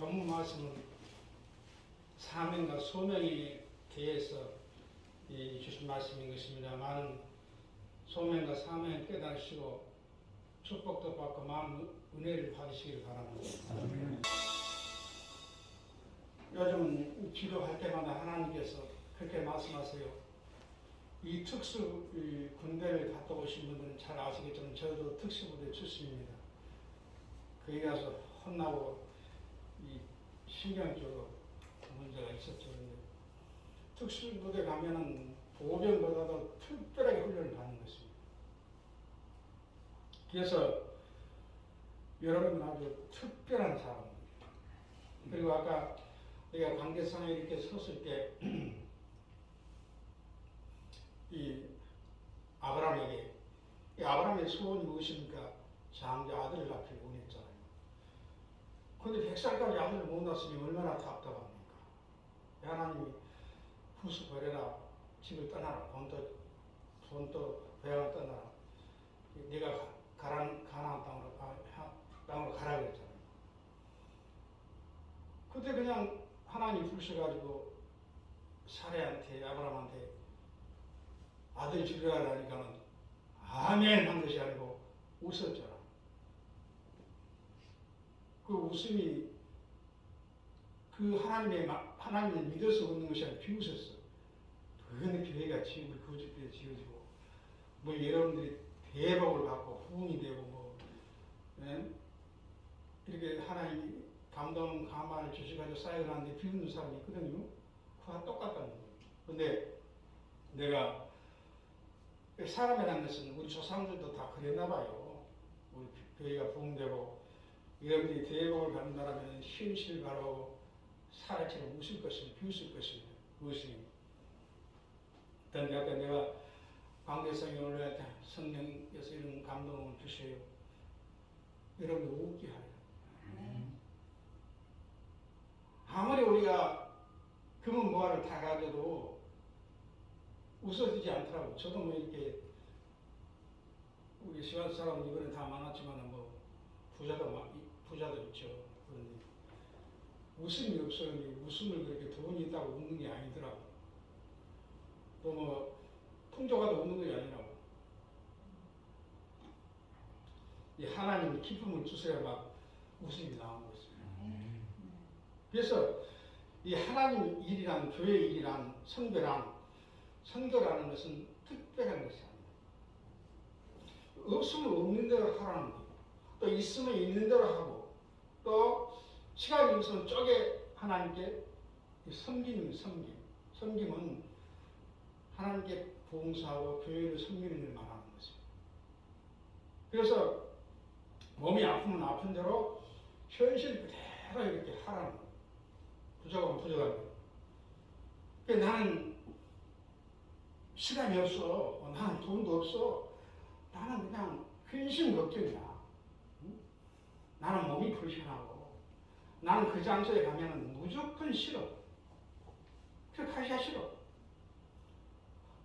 본문 말씀은 사명과 소명에 대해서 주신 말씀인 것입니다. 많은 소명과 사명을 깨달으시고 축복도 받고 마음 은혜를 받으시길 바랍니다. 요즘 기도할 때마다 하나님께서 그렇게 말씀하세요. 이 특수 군대를 갔다 오신 분들은 잘 아시겠지만 저도 특수부대 출신입니다. 거기 가서 혼나고 이 신경적으로 문제가 있었죠. 특수부대 가면은 보병보다도 특별하게 훈련을 받는 것입니다. 그래서 여러분은 아주 특별한 사람입니다. 그리고 아까 내가 관계상에 이렇게 섰을 때 이 아브라함에게 이 아브라함의 소원이 무엇입니까? 장자 아들을 낳기를 원했잖아요. 그런데 100살까지 아들을 못 낳았으니 얼마나 답답합니까? 하나님이 후수버려라, 집을 떠나라, 돈도 배양을 떠나라. 네가 가나안 땅으로 가라 그랬잖아요. 그때 그냥 하나님 부르셔가지고 사례한테 아브라함한테 아들 주려고 하니까는 아멘 한 것이 아니고 웃었잖아. 그 웃음이 그 하나님을 믿어서 웃는 것이 아니라 비웃었어. 그런데 교회가 지음을 거짓교회 지어지고 뭐 여러분들이 대복을 받고 부흥이 되고 뭐 이렇게 하나님이 감동 감화를 주셔가지고 사역을 하는데 비웃는 사람이 있거든요. 그와 똑같다는 거예요. 근데 내가 사람이라는 것은 우리 조상들도 다 그랬나 봐요. 우리 교회가 부흥되고 여러분들이 대복을 받는다라면 현실 바라고 사람처럼 웃을 것입니다. 비웃을 것입니다. 무엇이? 그런데 아까 내가 관계성이 올라갈 때 성령께서 이런 감동을 주셔요. 여러분들 웃게 하리라. 아무리 우리가 금은보화를 다 가져도 웃어지지 않더라고. 저도 뭐 이렇게 우리 시간 사람 이번에 다 많았지만 뭐 부자도 있죠. 그런데 웃음이 없어요. 웃음을 그렇게 돈이 있다고 웃는 게 아니더라고. 또 뭐 풍조가도 웃는 게 아니라고. 이 하나님이 기쁨을 주셔야 막 웃음이 나오는 것입니다. 그래서 이 하나님 일이란 교회 일이란 선교라는 것은 특별한 것이 아닙니다. 없으면 없는 대로 하라는 거예요. 또 있으면 있는 대로 하고 또 시간이 있으면 쪼개 하나님께 섬김은 섬김은 하나님께 봉사하고 교회를 섬기는 걸 말하는 것입니다. 그래서 몸이 아프면 아픈 대로 현실 그대로 이렇게 하라는 거예요. 부족하면 부족한 거예요. 나는 시간이 없어. 나는 돈도 없어. 나는 그냥 근심 걱정이야. 나는 몸이 불편하고 나는 그 장소에 가면은 무조건 싫어. 그렇게 하기가 싫어.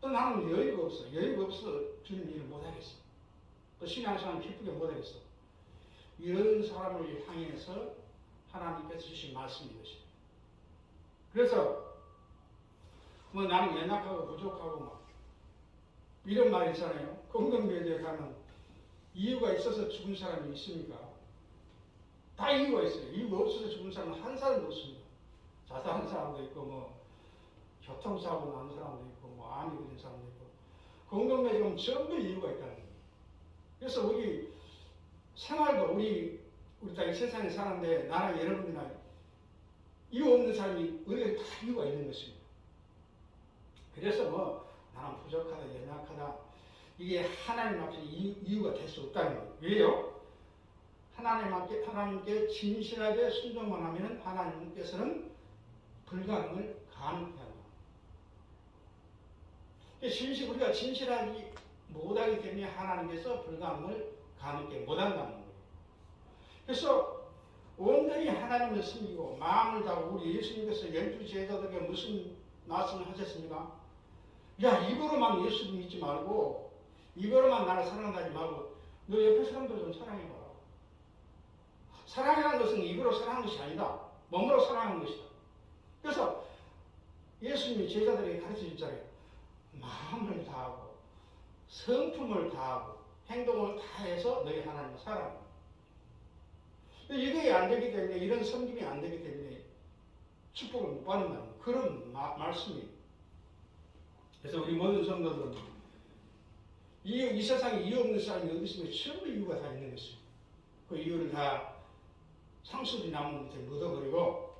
또 나는 여유가 없어. 여유가 없어 주님 일을 못하겠어. 또 신앙생활 기쁘게 못하겠어. 이런 사람을 향해서 하나님께서 주신 말씀이 것입니다. 그래서 뭐 나는 연약하고 부족하고 막 이런 말 있잖아요. 건강묘지에 가면 이유가 있어서 죽은 사람이 있습니까? 다 이유가 있어요. 이유가 없어서 죽은 사람은 한 사람도 없습니다. 자살한 사람도 있고 뭐 교통사고 난 사람도 있고 뭐 암이 걸린 사람도 있고 건강묘지에 가면 전부 이유가 있다는 거예요. 그래서 우리 생활도 우리 다 이 세상에 사는데 나나 여러분이나 이유 없는 사람이 우리가 다 이유가 있는 것입니다. 그래서 뭐 나는 부족하다, 연약하다 이게 하나님 앞에 이유가 될 수 없다는 거예요. 왜요? 하나님께 진실하게 순종만 하면 하나님께서는 불가능을 가능케 합니다. 우리가 진실하지 못하기 때문에 하나님께서 불가능을 가능케 못한다는 거예요. 그래서 온전히 하나님을 섬기고 마음을 다하고 우리 예수님께서 12제자들에게 무슨 말씀을 하셨습니까? 야, 입으로만 예수 믿지 말고 입으로만 나를 사랑하지 말고 너 옆에 사람들 좀 사랑해봐. 사랑이라는 것은 입으로 사랑하는 것이 아니다. 몸으로 사랑하는 것이다. 그래서 예수님이 제자들에게 가르쳐 줬잖아요. 마음을 다하고 성품을 다하고 행동을 다해서 너희 하나님을 사랑하라. 이게 안 되기 때문에, 이런 섬김이 안 되기 때문에 축복을 못 받는다는 그런 말씀이에요. 그래서 우리 모든 성도들은 이 세상에 이유 없는 사람이 어디 있으면 전부 이유가 다 있는 것입니다. 그 이유를 다 상수리 나무 밑에 묻어버리고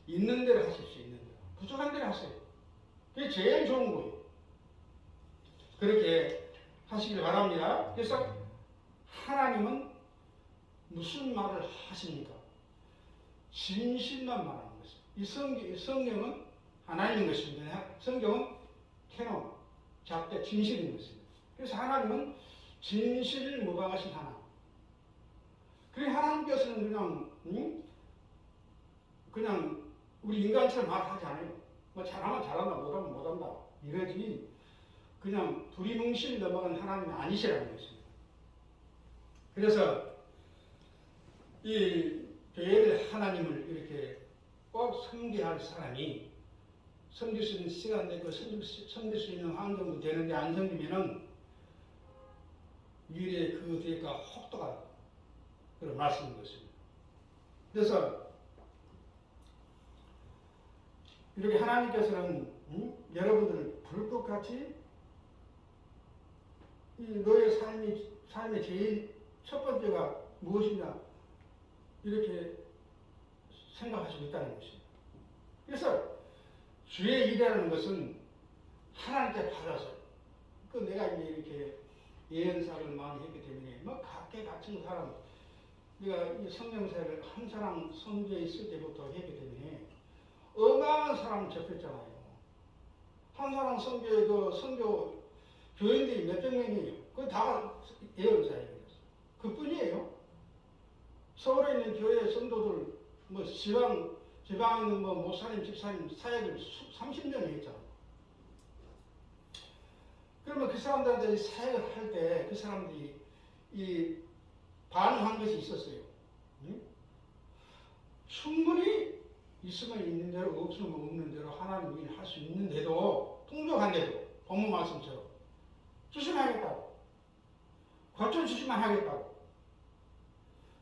있는 대로 하십시오. 있는 대로. 부족한 대로 하세요. 그게 제일 좋은 거예요. 그렇게 하시길 바랍니다. 그래서 하나님은 무슨 말을 하십니까? 진실만 말하는 것입니다. 이 성경은 하나님인 것입니다. 성경은 캐논, 작대, 진실인 것입니다. 그래서 하나님은 진실을 모방하신 하나님. 그래 하나님께서는 그냥 우리 인간처럼 말하지 않아요. 뭐 잘하면 잘한다, 못하면 못한다 이러지. 그냥 두리뭉실 넘어간 하나님이 아니시라는 것입니다. 그래서 이 교회를 하나님을 이렇게 꼭 섬겨야 할 사람이 섬길 수 있는 시간 되고 섬길 수 있는 환경도 되는데 안 섬기면은 일의 그 대가 혹독하다. 그런 말씀인 것입니다. 그래서 이렇게 하나님께서는 여러분들을 불꽃같이 이 너의 삶의 제일 첫 번째가 무엇이냐 이렇게 생각하시고 있다는 것입니다. 그래서 주의 일이라는 것은 하나님께 받아서 그 내가 이제 이렇게 예언사를 많이 했기 때문에 뭐 각계각층 사람 내가 이 성령사를 한 사람 선교에 있을 때부터 했기 때문에 어마어마한 사람을 접했잖아요. 한 사람 선교에 그 선교 교인들이 몇백 명이에요. 그거 다 예언사예요. 그뿐이에요. 서울에 있는 교회 성도들 뭐 지방에 있는 뭐 목사님, 집사님 사역을 30년을 했잖아. 그러면 그 사람들한테 사역을 할 때 그 사람들이 이 반응한 것이 있었어요. 응? 충분히 있으면 있는 대로 없으면 없는 대로 하나님 일을 할 수 있는데도 풍족한데도 본문 말씀처럼 주시면 하겠다고 고쳐주시면 하겠다고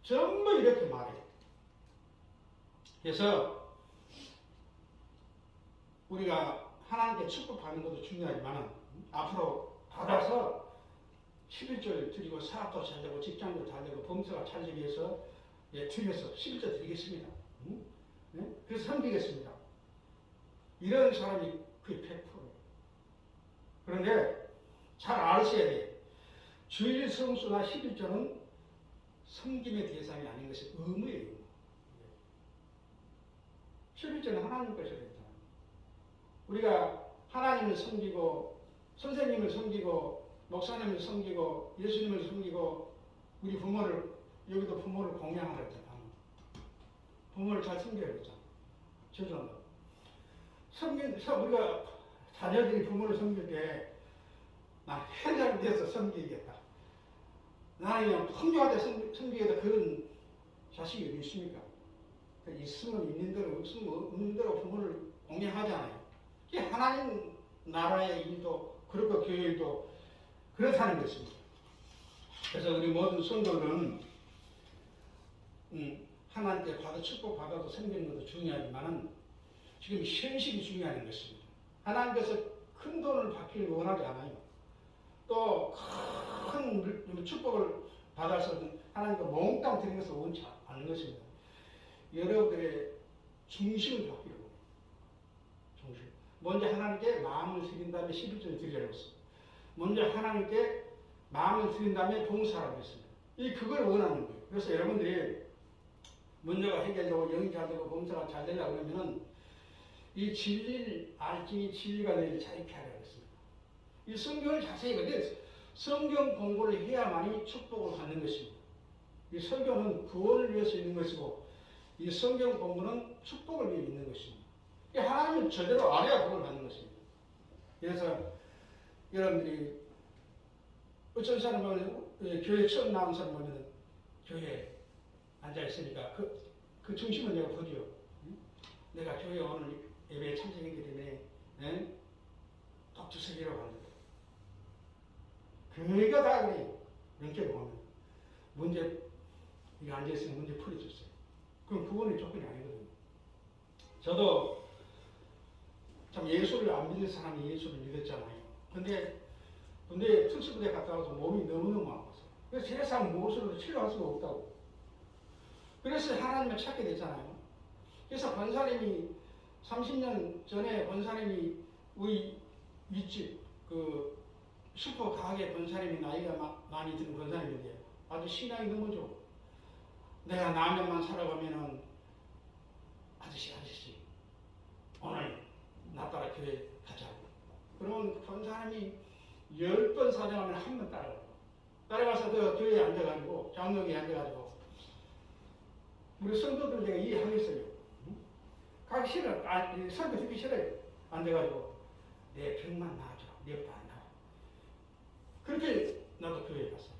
전부 이렇게 말해요. 그래서 우리가 하나님께 축복받는 것도 중요하지만 앞으로 받아서 11절 드리고 사업도 잘 되고 직장도 잘 되고 범사가 잘 되기 위해서 드려서 11절 드리겠습니다. 네? 그래서 섬기겠습니다. 이런 사람이 거의 100%예요. 그런데 잘 아셔야 돼요. 주일 성수나 11절은 섬김의 대상이 아닌 것이 의무예요. 11절은 하나님 것이 됐잖아요. 우리가 하나님을 섬기고 선생님을 섬기고 목사님을 섬기고 예수님을 섬기고 우리 부모를 여기도 부모를 공양하라 했잖아. 부모를 잘 섬겨야 되잖아. 저절로. 우리가 자녀들이 부모를 섬길 때 나 회장이 돼서 섬기겠다. 나는 그냥 풍족하게 섬기겠다. 그런 자식이 어디 있습니까? 있으면 있는 대로 없으면 없는 대로 부모를 공양하잖아요. 이게 하나님 나라의 일도 그렇고 교회 일도 그렇다는 것입니다. 그래서 우리 모든 성도들은 하나님께 받아 축복 받아도 섬기는 것도 중요하지만 지금 현실이 중요한 것입니다. 하나님께서 큰 돈을 받기를 원하지 않아요. 또 큰 축복을 받아서 하나님께 몽땅 드리는 것을 원치 않는 것입니다. 여러분들의 중심을 바뀌려고 해요. 중심. 먼저 하나님께 마음을 드린 다음에 11절을 드리라고 했습니다. 먼저 하나님께 마음을 드린 다음에 봉사라고 했습니다. 그걸 원하는 거예요. 그래서 여러분들이 문제가 해결되고 영이 잘 되고 봉사가 잘 되려고 하면은 이 진리를 알지 진리가 너희를 자유케 하라고 했습니다. 이 성경을 자세히 근데 성경 공부를 해야만이 축복을 받는 것입니다. 이 설교는 구원을 위해서 있는 것이고 이 성경 공부는 축복을 위해 있는 것입니다. 하나님을 제대로 알아야 복을 받는 것입니다. 그래서 여러분들이 어떤 사람은 교회 처음 나온 사람 보면 교회에 앉아 있으니까 그 중심을 내가 보죠. 내가 교회 오늘 예배에 참석했기 때문에 독주석이라고 합니다. 그러니까 다 그래요. 명절 보면 문제 이게 앉아있으면 문제 풀어줬어요. 그럼 그거는 조건이 아니거든요. 저도 참 예수를 안 믿는 사람이 예수를 믿었잖아요. 근데 특수부대 갔다 와서 몸이 너무너무 아팠어요. 그래서 세상 무엇으로도 치료할 수가 없다고. 그래서 하나님을 찾게 되잖아요. 그래서 권사님이 30년 전에 권사님이 우리 윗집 그 슈퍼 가게 권사님이 나이가 많이 든 권사님인데 아주 신앙이 너무 좋고 내가 남양만 살아가면은 아저씨 오늘 나 따라 교회 가자고. 그러면 권사님이 10번 사정하면 한 번 따라가서 그 교회에 앉아가지고 장로교에 앉아가지고 우리 성도들 내가 이해하겠어요. 가기 싫어. 설교 듣기 싫어요. 앉아가지고 내 병만 나아줘. 내 것도 안 나와. 그렇게 나도 교회에 갔어요.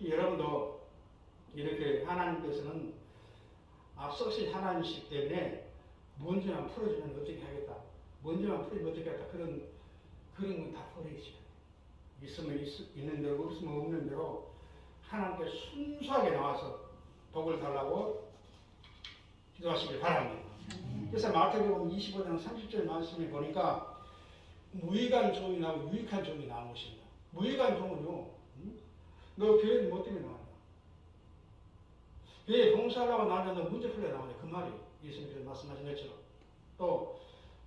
여러분도 이렇게 하나님께서는 앞서신 하나님이시기 때문에 문제만 풀어주면 어떻게 하겠다. 문제만 풀면 어떻게 하겠다. 그런 건 다 버리시죠. 있으면 있는 대로 없으면 없는 대로 하나님께 순수하게 나와서 복을 달라고 기도하시길 바랍니다. 그래서 마태복음 25장 30절 말씀에 보니까 무익한 종이 나오고 유익한 종이 나온 것입니다. 무익한 종은요, 너 교회는 뭐 때문에 나왔냐? 교회 봉사하려고 나왔는데 너 문제 풀려 나오냐? 그 말이 예수님께서 말씀하신 것처럼.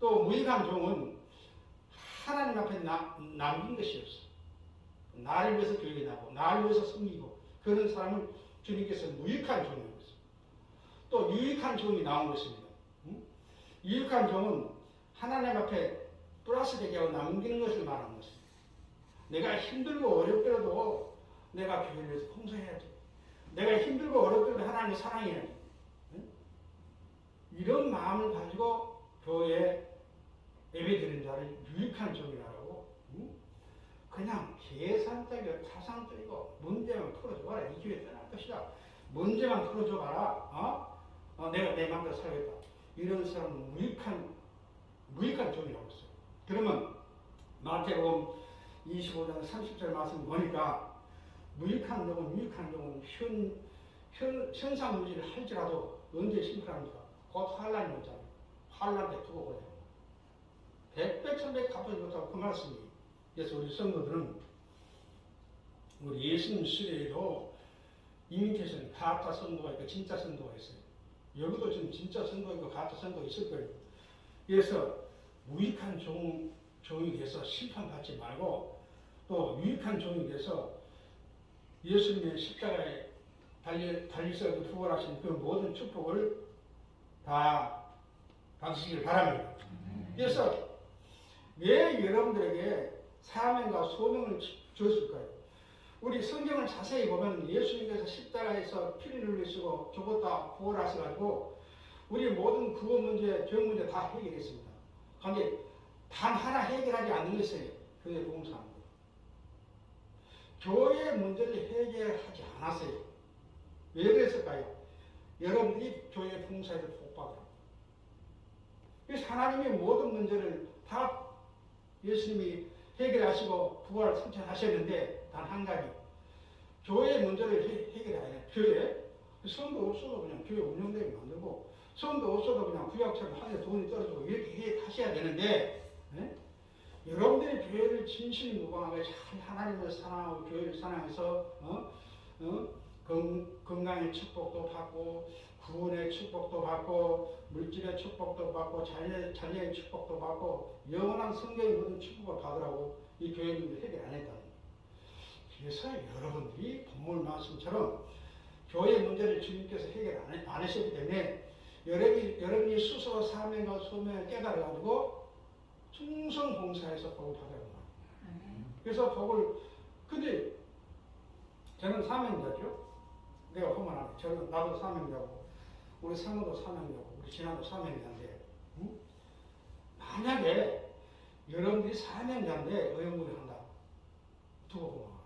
또 무익한 종은 하나님 앞에 남긴 것이 없어. 나를 위해서 교회에 나고 나를 위해서 섬기고 그런 사람을 주님께서 무익한 종이라고 했습니다. 또 유익한 종이 나온 것입니다. 유익한 종은 하나님 앞에 플러스 되게 하고 남기는 것을 말하는 것입니다. 내가 힘들고 어렵더라도 내가 교회를 위해서 봉사해야지. 내가 힘들고 어렵더라도 하나님을 사랑해야지. 이런 마음을 가지고 교회에 예배드리는 자를 유익한 종이라고. 그냥 계산적이고 타산적이고 문제만 풀어줘봐라. 이 교회 떠날 것이다. 문제만 풀어줘봐라. 내가 내 마음대로 살겠다. 이런 사람은 무익한 종이라고 했어요. 그러면 마태복음 25장 30절 말씀 보니까 무익한 종은 현상무지를 할지라도 언제 심판합니까? 곧 환란이 오잖아요. 환란 때 두고 보자. 백백천백 갚아주지 못하고 그 말씀이에요. 그래서 우리 성도들은 우리 예수님 시대에도 이민테이션 가짜 선도가 있고 진짜 선도가 있어요. 여기도 지금 진짜 선도가 있고 가짜 선도가 있을 거예요. 그래서 무익한 종이 돼서 심판받지 말고 또 유익한 종이 돼서 예수님의 십자가에 달리셔서 부활하신 그 모든 축복을 다 받으시길 바랍니다. 그래서 왜 여러분들에게 사명과 소명을 주었을까요? 우리 성경을 자세히 보면 예수님께서 십자가에서 피를 흘리시고 죽었다 부활하셔가지고 우리 모든 구원 문제, 죄 문제 다 해결했습니다. 그런데 단 하나 해결하지 않는 것이 교회 봉사입니다. 교회 문제를 해결하지 않았어요. 왜 그랬을까요? 여러분이 교회 봉사에서 복받으라고. 그래서 하나님의 모든 문제를 다 예수님이 해결하시고 부활을 성취하셨는데 단 한 가지 교회 문제를 해결해야 해요. 교회 성도 없어도 그냥 교회 운영되게 만들고 성도 없어도 그냥 구약처럼 하늘에 돈이 떨어지고 이렇게 하셔야 되는데 여러분들이 교회를 진실무방하게 잘 하나님을 사랑하고 교회를 사랑해서 건강의 축복도 받고 구원의 축복도 받고 물질의 축복도 받고 자녀의 축복도 받고 영원한 성경의 모든 축복을 받으라고 이 교회 문제를 해결 안 했다는 거예요. 그래서 여러분들이 본문 말씀처럼 교회 문제를 주님께서 해결 안 하셨기 때문에 여러분이 스스로 사명과 소명을 깨달아가지고 충성 봉사해서 복을 받아야 합니다. 그래서 근데 저는 사명자죠. 내가 보면 안 돼. 나도 사명자고 우리 상무도 사명자고 우리 진아도 사명자인데 만약에 여러분들이 사명자인데 의용문을 한다. 두고 보면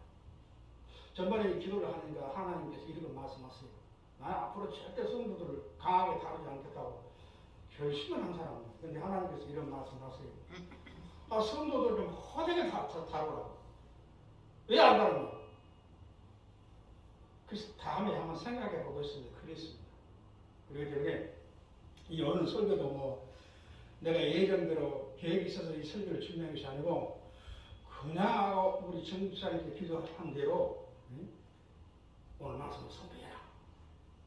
전번에 기도를 하니까 하나님께서 이렇게 말씀하세요. 나는 앞으로 절대 성도들을 강하게 다루지 않겠다고 결심을 한 사람입니다. 근데 하나님께서 이런 말씀을 하세요. 성도들 좀 허되게 다루라고. 왜 안 다루냐? 그래서 다음에 한번 생각해 보겠습니다. 그랬습니다. 그러기 때문에 이 오늘 설교도 내가 예정대로 계획이 있어서 이 설교를 준비한 것이 아니고 그냥 우리 정집사님께 기도한 대로 오늘 말씀을 선포해라.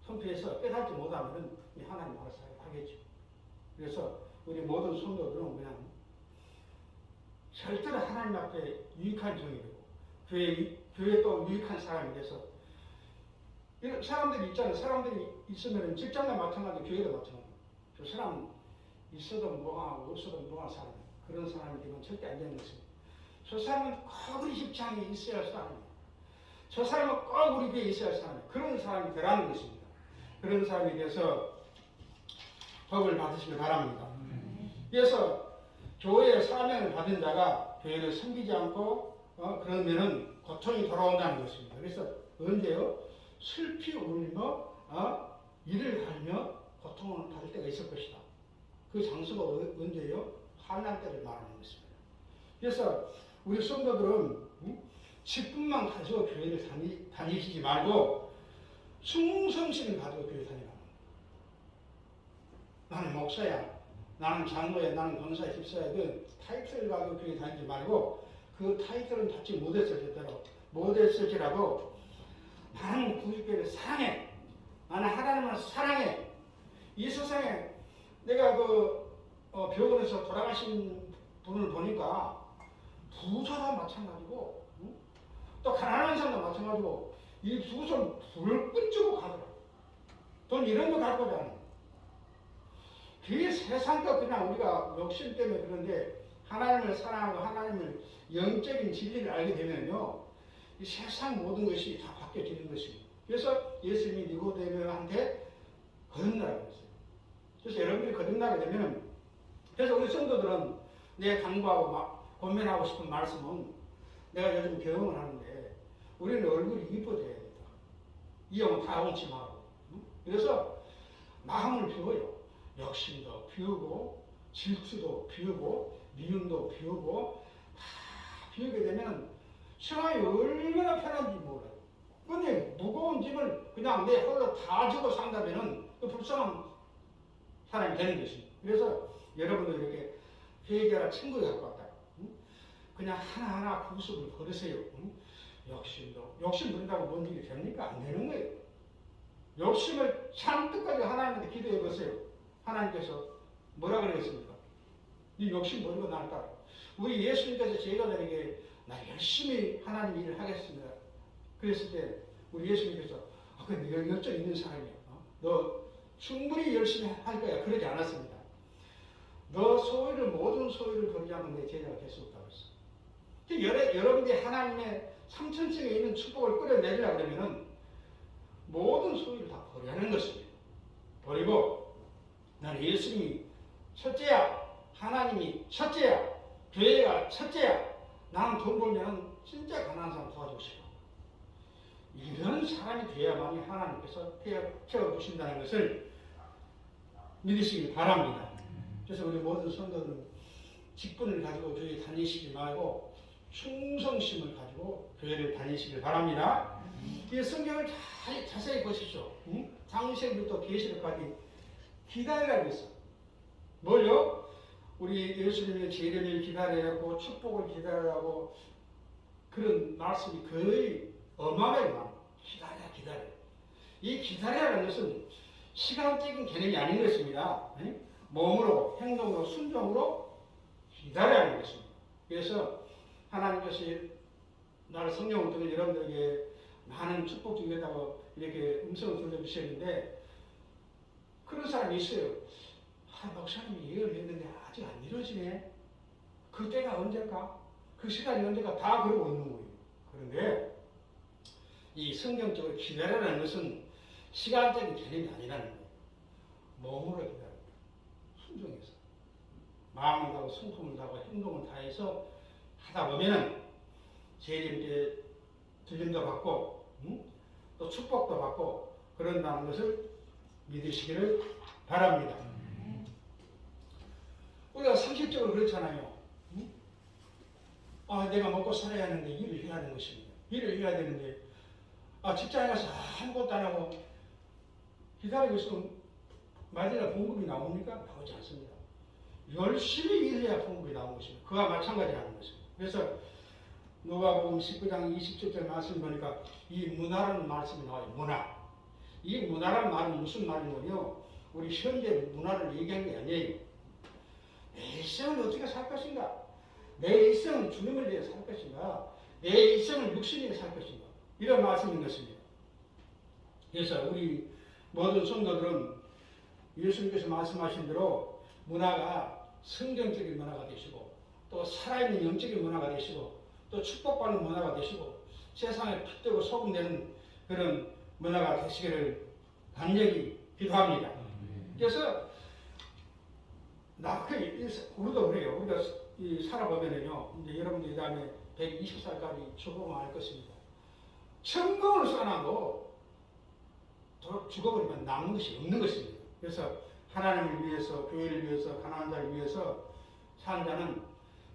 선포해서 깨닫지 못하면 하나님 알아서 하겠죠. 그래서 우리 모든 성도들은 그냥 절대로 하나님 앞에 유익한 종이고 교회에 또 유익한 사람이 돼서 이런 사람들이 있잖아요. 사람들이 있으면 직장과 마찬가지, 교회도 마찬가지. 저 사람 있어도 뭐하고 없어도 뭐하 사람, 그런 사람이 되면 절대 안 되는 것입니다. 저 사람은 꼭 우리 직장에 있어야 할 사람이에요. 저 사람은 꼭 우리 교회에 있어야 할 사람이에요. 그런 사람이 되라는 것입니다. 그런 사람이 돼서 복을 받으시길 바랍니다. 그래서 교회의 사명을 받은 자가 교회를 섬기지 않고 그러면은 고통이 돌아온다는 것입니다. 그래서 언제요? 슬피 울며 이를 갈며 고통을 받을 때가 있을 것이다. 그 장소가 언제요? 환난 때를 말하는 것입니다. 그래서 우리 성도들은 직분만 가지고 교회를 다니시지 말고 충성심을 가지고 교회 다니라. 나는 목사야, 나는 장로야, 나는 권사야, 집사야, 그 타이틀을 가지고 교회 다니지 말고 그 타이틀은 받지 못했을지라도 나는 구주교회를 사랑해. 나는 하나님을 사랑해. 이 세상에 내가 병원에서 돌아가신 분을 보니까 부자도 마찬가지고 또 가난한 사람도 마찬가지고 이 두 손 불끈 쥐고 가더라. 돈 이런 거 갖고 가는. 그 세상도 그냥 우리가 욕심 때문에 그런데 하나님을 사랑하고 하나님을 영적인 진리를 알게 되면요, 이 세상 모든 것이 다 바뀌어지는 것입니다. 그래서 예수님이 니고데모한테 거듭나라고 했어요. 그래서 여러분들이 거듭나게 되면, 그래서 우리 성도들은 내 당부하고 권면하고 싶은 말씀은 내가 요즘 경험을 하는데 우리는 얼굴이 이뻐져야 된다. 이 영은 다 엉치 말고. 그래서 마음을 비워요. 욕심도 비우고 질투도 비우고 미움도 비우고 다 비우게 되면 생활이 얼마나 편한지 몰라요. 근데 무거운 짐을 그냥 내 홀로 다 지고 산다면은 불쌍한 사람이 되는 것입니다. 그래서 여러분들 이렇게 회개할 친구가 갖고 왔다. 그냥 하나하나 구습을 버리세요. 욕심 부린다고 뭔 일이 됩니까? 안 되는 거예요. 욕심을 참뜻까지 하나님한테 기도해 보세요. 하나님께서 뭐라 그러겠습니까? 네 욕심 버리고 나를 따라. 우리 예수님께서 제자들에게 나 열심히 하나님 일을 하겠습니다. 그랬을 때 우리 예수님께서 그 열정 있는 사람이야. 너 충분히 열심히 할 거야. 그러지 않았습니다. 너 모든 소유를 버리지 않으면 내 제자가 될 수 없다고 했어. 여러분들이 하나님의 삼천층에 있는 축복을 끌어내리려고 그러면은 모든 소유를 다 버리는 것입니다. 버리고 나는 예수님이 첫째야, 하나님이 첫째야, 교회가 첫째야. 나는 돈 벌면 진짜 가난한 사람 도와주고 싶어. 이런 사람이 되어야만이 하나님께서 태워주신다는 것을 믿으시길 바랍니다. 그래서 우리 모든 성도들은 직분을 가지고 교회에 다니시지 말고 충성심을 가지고 교회를 다니시길 바랍니다. 이 성경을 자세히 보십시오. 창세기부터 계시록까지 기다리라고 했어. 뭘요? 우리 예수님의 재림을 기다리라고 축복을 기다리라고 그런 말씀이 거의 어마어마하게 많아요. 기다려. 이 기다리라는 것은 시간적인 개념이 아닌 것입니다. 몸으로, 행동으로, 순종으로 기다려야 하는 것입니다. 그래서 하나님께서 나를 성령을 통해 여러분들에게 많은 축복 주겠다고 이렇게 음성을 들려주셨는데 그런 사람이 있어요. 목사님이 예언을 했는데 아직 안 이루어지네. 그 때가 언제일까? 그 시간이 언제가 다 그러고 있는 거예요. 그런데 이 성경적으로 기다리라는 것은 시간적인 개념이 아니라는 거예요. 몸으로 기다립니다. 순종해서. 마음을 다하고 성품을 다하고 행동을 다해서 하다 보면 재림때 들림도 받고 또 축복도 받고 그런다는 것을 믿으시기를 바랍니다. 우리가 상식적으로 그렇잖아요. 응? 아, 내가 먹고 살아야 하는데 일을 해야 하는 것입니다. 일을 해야 되는데 직장에 가서 아무것도 안 하고 기다리고 있으면 말이나 봉급이 나옵니까? 나오지 않습니다. 열심히 일해야 봉급이 나오는 것입니다. 그와 마찬가지라는 것입니다. 그래서 누가복음 19장 27절 말씀 보니까 이 문화라는 말씀이 나와요. 문화. 이 문화라는 말은 무슨 말이냐면요. 우리 현재 문화를 얘기한 게 아니에요. 내 일생을 어떻게 살 것인가? 내 일생은 주님을 위해 살 것인가? 내 일생을 육신에 살 것인가? 이런 말씀인 것입니다. 그래서 우리 모든 성도들은 예수님께서 말씀하신 대로 문화가 성경적인 문화가 되시고 또 살아있는 영적인 문화가 되시고 또 축복받는 문화가 되시고 세상에 핏되고 소금되는 그런 문화가 되시기를 간절히 기도합니다. 그래서 우리도 그래요. 우리가 살아보면요. 이제 여러분들 이 다음에 120살까지 죽으면 알 것입니다. 천금을 써놔도 죽어버리면 남는 것이 없는 것입니다. 그래서 하나님을 위해서, 교회를 위해서, 가난한 자를 위해서 사는 자는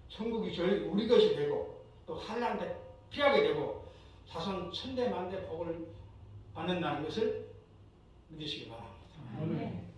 천국이 우리 것이 되고 또 환난 때 피하게 되고 자손 천대만대 복을 받는다는 것을 믿으시기 바랍니다. 네.